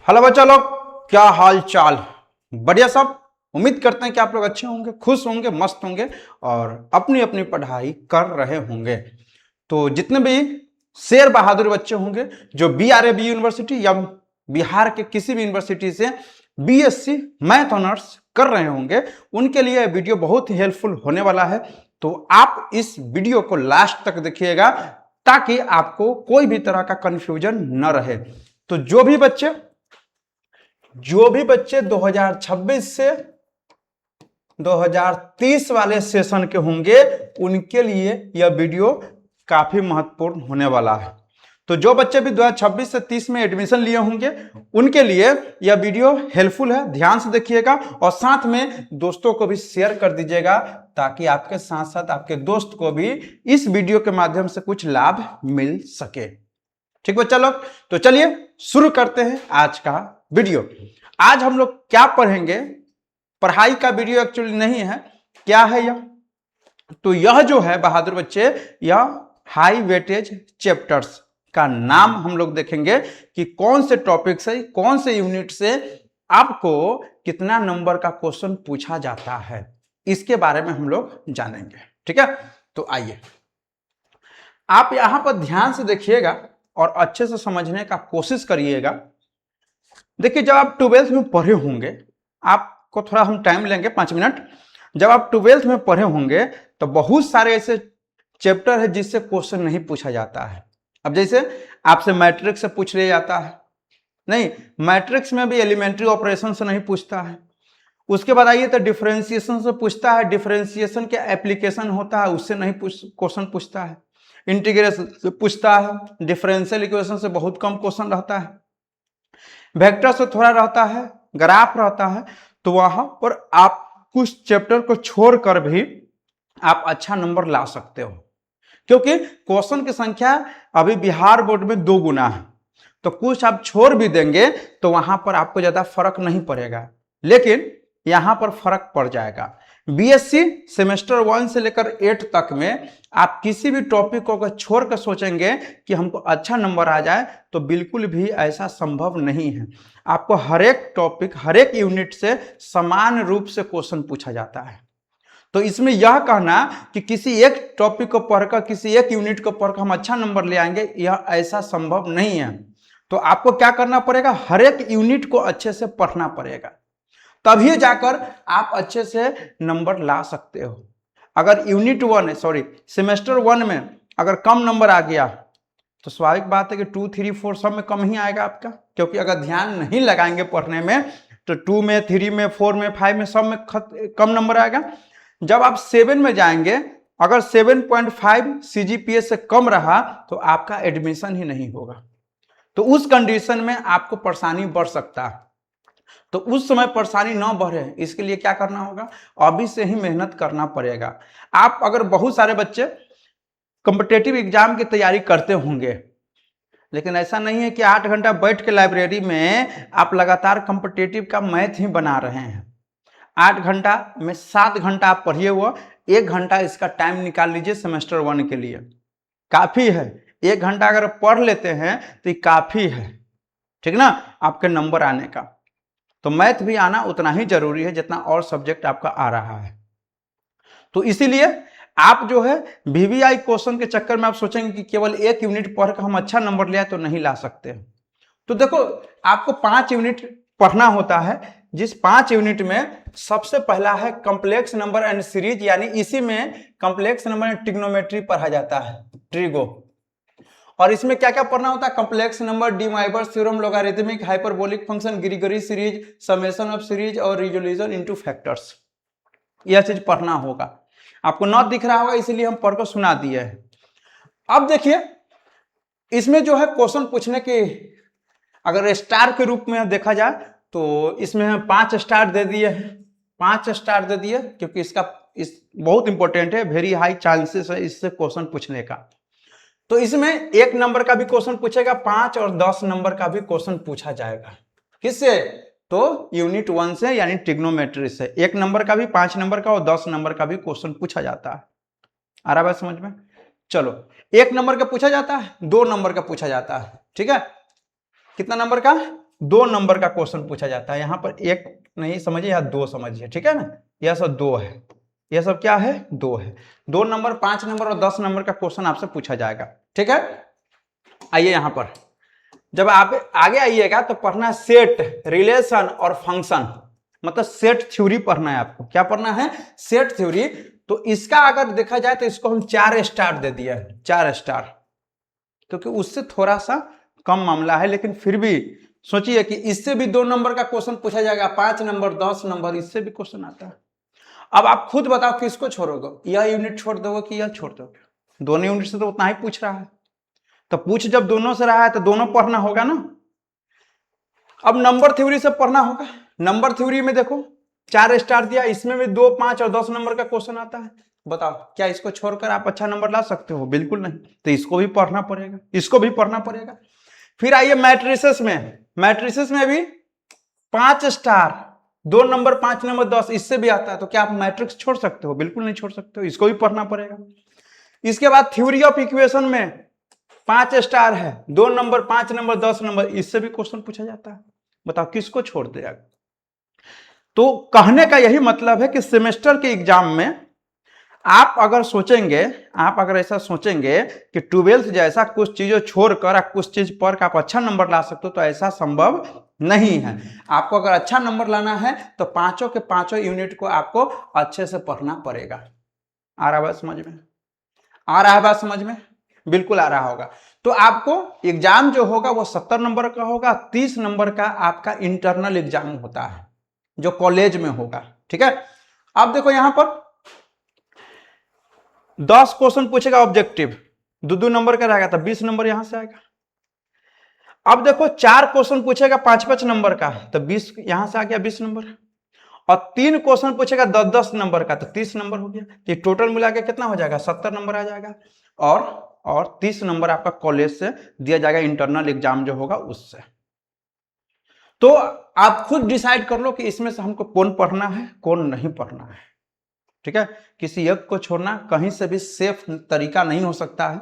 Hello बच्चा लोग, क्या हाल चाल। बढ़िया सब। उम्मीद करते हैं कि आप लोग अच्छे होंगे, खुश होंगे, मस्त होंगे और अपनी अपनी पढ़ाई कर रहे होंगे। तो जितने भी शेर बहादुर बच्चे होंगे जो BRAB यूनिवर्सिटी या बिहार के किसी भी यूनिवर्सिटी से BSc मैथ ऑनर्स कर रहे होंगे, उनके लिए वीडियो बहुत ही हेल्पफुल होने वाला है। तो आप इस वीडियो को लास्ट तक देखिएगा ताकि आपको कोई भी तरह का कंफ्यूजन न रहे। तो जो भी बच्चे 2026 से 2030 वाले सेशन के होंगे उनके लिए यह वीडियो काफी महत्वपूर्ण होने वाला है। तो जो बच्चे भी 2026 से 30 में एडमिशन लिए होंगे उनके लिए यह वीडियो हेल्पफुल है, ध्यान से देखिएगा और साथ में दोस्तों को भी शेयर कर दीजिएगा ताकि आपके साथ साथ आपके दोस्त को भी इस वीडियो के माध्यम से कुछ लाभ मिल सके। ठीक बच्चा लोग, तो चलिए शुरू करते हैं आज का वीडियो। आज हम लोग क्या पढ़ेंगे, पढ़ाई का वीडियो एक्चुअली नहीं है। क्या है यह? तो यह जो है बहादुर बच्चे, यह हाई वेटेज चैप्टर्स का नाम हम लोग देखेंगे कि कौन से टॉपिक से, कौन से यूनिट से आपको कितना नंबर का क्वेश्चन पूछा जाता है, इसके बारे में हम लोग जानेंगे। ठीक है, तो आइए आप यहां पर ध्यान से देखिएगा और अच्छे से समझने का कोशिश करिएगा। देखिए, जब आप 12th में पढ़े होंगे, आपको थोड़ा हम टाइम लेंगे 5 मिनट। जब आप 12th में पढ़े होंगे तो बहुत सारे ऐसे चैप्टर है जिससे क्वेश्चन नहीं पूछा जाता है। अब जैसे आपसे मैट्रिक्स से पूछ लिया जाता है, नहीं, मैट्रिक्स में भी एलिमेंट्री ऑपरेशन से नहीं पूछता है। उसके बाद आइए तो डिफरेंशिएशन से पूछता है, डिफरेंशिएशन के एप्लीकेशन होता है उससे नहीं क्वेश्चन पूछता है। इंटीग्रेशन से पूछता है, डिफरेंशियल इक्वेशन से बहुत कम क्वेश्चन रहता है, वेक्टर से थोड़ा रहता है, ग्राफ रहता है। तो वहां पर आप कुछ चैप्टर को छोड़कर भी आप अच्छा नंबर ला सकते हो, क्योंकि क्वेश्चन की संख्या अभी बिहार बोर्ड में 2 गुना है। तो कुछ आप छोड़ भी देंगे तो वहां पर आपको ज्यादा फर्क नहीं पड़ेगा, लेकिन यहां पर फर्क पड़ जाएगा। BSc सेमेस्टर 1 से लेकर 8 तक में आप किसी भी टॉपिक को अगर छोड़ कर सोचेंगे कि हमको अच्छा नंबर आ जाए तो बिल्कुल भी ऐसा संभव नहीं है। आपको हर एक टॉपिक, हर एक यूनिट से समान रूप से क्वेश्चन पूछा जाता है। तो इसमें यह कहना कि किसी एक टॉपिक को पढ़कर, किसी एक यूनिट को पढ़कर हम अच्छा नंबर ले आएंगे, यह ऐसा संभव नहीं है। तो आपको क्या करना पड़ेगा, हर एक यूनिट को अच्छे से पढ़ना पड़ेगा, तभी जाकर आप अच्छे से नंबर ला सकते हो। अगर सेमेस्टर 1 में अगर कम नंबर आ गया तो स्वाभाविक बात है कि 2, 3, 4 सब में कम ही आएगा आपका, क्योंकि अगर ध्यान नहीं लगाएंगे पढ़ने में तो 2 में, 3 में, 4 में, 5 में सब में कम नंबर आएगा। जब आप 7 में जाएंगे, अगर 7.5 CGPA से कम रहा तो आपका एडमिशन ही नहीं होगा। तो उस कंडीशन में आपको परेशानी बढ़ सकता है। तो उस समय परेशानी ना बढ़े इसके लिए क्या करना होगा, अभी से ही मेहनत करना पड़ेगा। आप अगर बहुत सारे बच्चे कॉम्पिटिटिव एग्जाम की तैयारी करते होंगे, लेकिन ऐसा नहीं है कि 8 घंटा बैठ के लाइब्रेरी में आप लगातार कॉम्पिटिटिव का मैथ ही बना रहे हैं। 8 घंटा में 7 घंटा आप पढ़िए हुआ, 1 घंटा इसका टाइम निकाल लीजिए सेमेस्टर 1 के लिए, काफी है। 1 घंटा अगर पढ़ लेते हैं तो ये काफी है, ठीक ना, आपके नंबर आने का। तो मैथ भी आना उतना ही जरूरी है जितना और सब्जेक्ट आपका आ रहा है। तो इसीलिए आप जो है VVI क्वेश्चन के चक्कर में आप सोचेंगे कि केवल 1 यूनिट पढ़कर हम अच्छा नंबर ले आए तो नहीं ला सकते। तो देखो, आपको 5 यूनिट पढ़ना होता है, जिस 5 यूनिट में सबसे पहला है कॉम्प्लेक्स नंबर एंड सीरीज, यानी इसी में कॉम्प्लेक्स नंबर एंड ट्रिग्नोमेट्री पढ़ा जाता है, ट्रिगो। और इसमें क्या क्या पढ़ना होता है, complex number, de Moivre's theorem, logarithmic, hyperbolic function, Gregory series, summation of series और रिजोल्यूशन इनटू फैक्टर्स। यह चीज पढ़ना होगा। आपको नोट दिख रहा होगा इसीलिए हम पढ़कर सुना दिए हैं। अब देखिए, इसमें जो है क्वेश्चन पूछने के अगर स्टार के रूप में देखा जाए तो इसमें हम 5 स्टार दे दिए हैं। 5 स्टार दे दिए क्योंकि इस बहुत इंपॉर्टेंट है, वेरी हाई चांसेस है इससे क्वेश्चन पूछने का। तो इसमें 1 नंबर का भी क्वेश्चन पूछेगा, 5 और 10 नंबर का भी क्वेश्चन पूछा जाएगा। किससे? तो यूनिट 1 से, यानी ट्रिग्नोमेट्री से। 1 नंबर का भी, 5 नंबर का और 10 नंबर का भी क्वेश्चन पूछा जाता है। आ रहा है समझ में? चलो, 1 नंबर का पूछा जाता है, 2 नंबर का पूछा जाता है, ठीक है। कितना नंबर का? 2 नंबर का क्वेश्चन पूछा जाता है। यहाँ पर 1 नहीं समझिए, या 2 समझिए, ठीक है ना। यह सब 2 है, यह सब क्या है, 2 है। 2 नंबर, 5 नंबर और 10 नंबर का क्वेश्चन आपसे पूछा जाएगा, ठीक है। आइए यहाँ पर जब आप आगे आइएगा तो पढ़ना सेट, रिलेशन और फंक्शन, मतलब सेट थ्योरी पढ़ना है आपको। क्या पढ़ना है, सेट थ्योरी। तो इसका अगर देखा जाए तो इसको हम 4 स्टार दे दिया है, 4 स्टार, क्योंकि उससे थोड़ा सा कम मामला है, लेकिन फिर भी सोचिए कि इससे भी 2 नंबर का क्वेश्चन पूछा जाएगा, 5 नंबर, 10 नंबर, इससे भी क्वेश्चन आता है। अब आप खुद बताओ किसको छोड़ोगे, यह यूनिट छोड़ दोगे कि यह छोड़ दोगे। दोनों यूनिट से तो उतना ही पूछ रहा है, तो पूछ जब दोनों से रहा है तो दोनों पढ़ना होगा ना। अब नंबर थ्योरी से पढ़ना होगा। नंबर थ्योरी में देखो 4 स्टार दिया, इसमें भी 2, 5 और 10 नंबर का क्वेश्चन आता है। बताओ क्या इसको छोड़कर आप अच्छा नंबर ला सकते हो, बिल्कुल नहीं। तो इसको भी पढ़ना पड़ेगा, इसको भी पढ़ना पड़ेगा। फिर आइए मैट्रिसेस में, मैट्रिसेस में भी 5 स्टार, 2 नंबर, 5 नंबर, 10, इससे भी आता है। तो क्या आप मैट्रिक्स छोड़ सकते हो, बिल्कुल नहीं छोड़ सकते हो, इसको भी पढ़ना पड़ेगा। इसके बाद थ्योरी ऑफ इक्वेशन में 5 स्टार है, 2 नंबर, 5 नंबर, 10 नंबर, इससे भी क्वेश्चन पूछा जाता है। बताओ किसको छोड़ दिया। तो कहने का यही मतलब है कि सेमेस्टर के एग्जाम में आप अगर सोचेंगे, आप अगर ऐसा सोचेंगे कि 12th जैसा कुछ चीजें छोड़कर कुछ चीज पढ़ कर आप अच्छा नंबर ला सकते हो, तो ऐसा संभव नहीं है। आपको अगर अच्छा नंबर लाना है तो 5 के 5 यूनिट को आपको अच्छे से पढ़ना पड़ेगा। आ रहा है समझ में, आ रहा है बात समझ में, बिल्कुल आ रहा होगा। तो आपको एग्जाम जो होगा वो 70 नंबर का होगा, 30 नंबर का आपका इंटरनल एग्जाम होता है जो कॉलेज में होगा, ठीक है। अब देखो यहां पर 10 क्वेश्चन पूछेगा ऑब्जेक्टिव, 2 नंबर का रहेगा, तो 20 नंबर यहां से आएगा। अब देखो 4 क्वेश्चन पूछेगा 5-5 नंबर का, तो 20 यहां से आ गया 20 नंबर। और 3 क्वेश्चन पूछेगा 10-10 नंबर का, तो 30 नंबर हो गया। तो टोटल मिला के कितना हो जाएगा, 70 नंबर आ जाएगा। और 30 नंबर आपका कॉलेज से दिया जाएगा, इंटरनल एग्जाम जो होगा उससे। तो आप खुद डिसाइड कर लो कि इसमें से हमको कौन पढ़ना है, कौन नहीं पढ़ना है, ठीक है। किसी एक को छोड़ना कहीं से भी सेफ तरीका नहीं हो सकता है।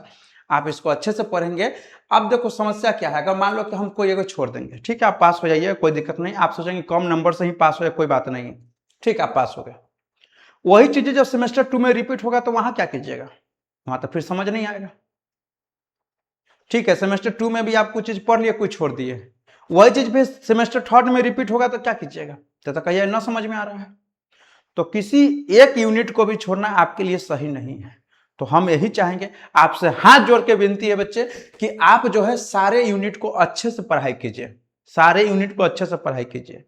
आप इसको अच्छे से पढ़ेंगे। अब देखो समस्या क्या है, अगर मान लो कि हम कोई एक छोड़ देंगे, ठीक है, आप पास हो जाइए, कोई दिक्कत नहीं। आप सोचेंगे कम नंबर से ही पास हो जाए, कोई बात नहीं, ठीक है, आप पास हो गए। वही चीजें जब सेमेस्टर 2 में रिपीट होगा तो वहां क्या कीजिएगा, वहां तो फिर समझ नहीं आएगा, ठीक है। सेमेस्टर 2 में भी आप कुछ चीज पढ़ लिए, कुछ छोड़ दिए, वही चीज फिर सेमेस्टर 3 में रिपीट होगा तो क्या कीजिएगा, तो कहिए ना समझ में आ रहा है। तो किसी एक यूनिट को भी छोड़ना आपके लिए सही नहीं है। तो हम यही चाहेंगे, आपसे हाथ जोड़ के विनती है बच्चे कि आप जो है सारे यूनिट को अच्छे से पढ़ाई कीजिए, सारे यूनिट को अच्छे से पढ़ाई कीजिए।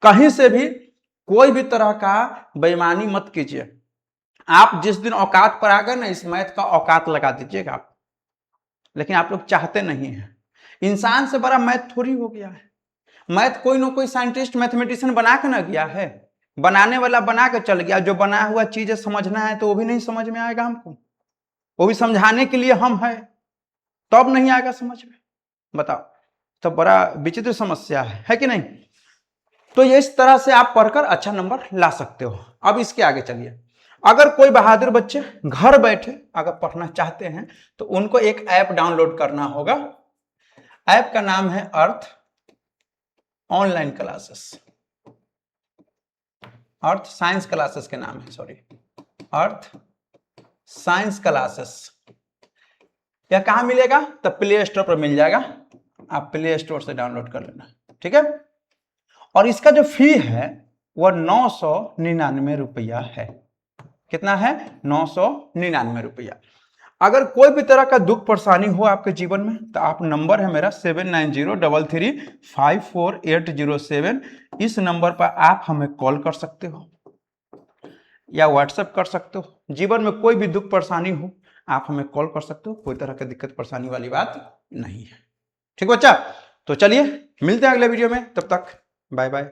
कहीं से भी कोई भी तरह का बेईमानी मत कीजिए। आप जिस दिन औकात पर आ गए ना, इस मैथ का औकात लगा दीजिएगा आप। लेकिन आप लोग चाहते नहीं हैं। इंसान से बड़ा मैथ थोड़ी हो गया है। मैथ कोई ना कोई साइंटिस्ट, मैथमेटिशियन बना के ना गया है, बनाने वाला बना के चल गया। जो बनाया हुआ चीजें समझना है तो वो भी नहीं समझ में आएगा हमको, वो भी समझाने के लिए हम है, तब नहीं आएगा समझ में। बताओ, तो बड़ा विचित्र समस्या है कि नहीं। तो ये इस तरह से आप पढ़कर अच्छा नंबर ला सकते हो। अब इसके आगे चलिए, अगर कोई बहादुर बच्चे घर बैठे अगर पढ़ना चाहते हैं तो उनको एक ऐप डाउनलोड करना होगा। ऐप का नाम है Earth online classes, Earth science classes के नाम है, सॉरी, अर्थ साइंस क्लासेस। यह कहां मिलेगा, तो प्ले स्टोर पर मिल जाएगा, आप प्ले स्टोर से डाउनलोड कर लेना, ठीक है। और इसका जो फी है वह 999 रुपया है। कितना है, 999 रुपया। अगर कोई भी तरह का दुख परेशानी हो आपके जीवन में तो आप, नंबर है मेरा 7903354807, इस नंबर पर आप हमें कॉल कर सकते हो या व्हाट्सएप कर सकते हो। जीवन में कोई भी दुख परेशानी हो आप हमें कॉल कर सकते हो, कोई तरह की दिक्कत परेशानी वाली बात नहीं है, ठीक बच्चा। तो चलिए मिलते हैं अगले वीडियो में, तब तक बाय बाय।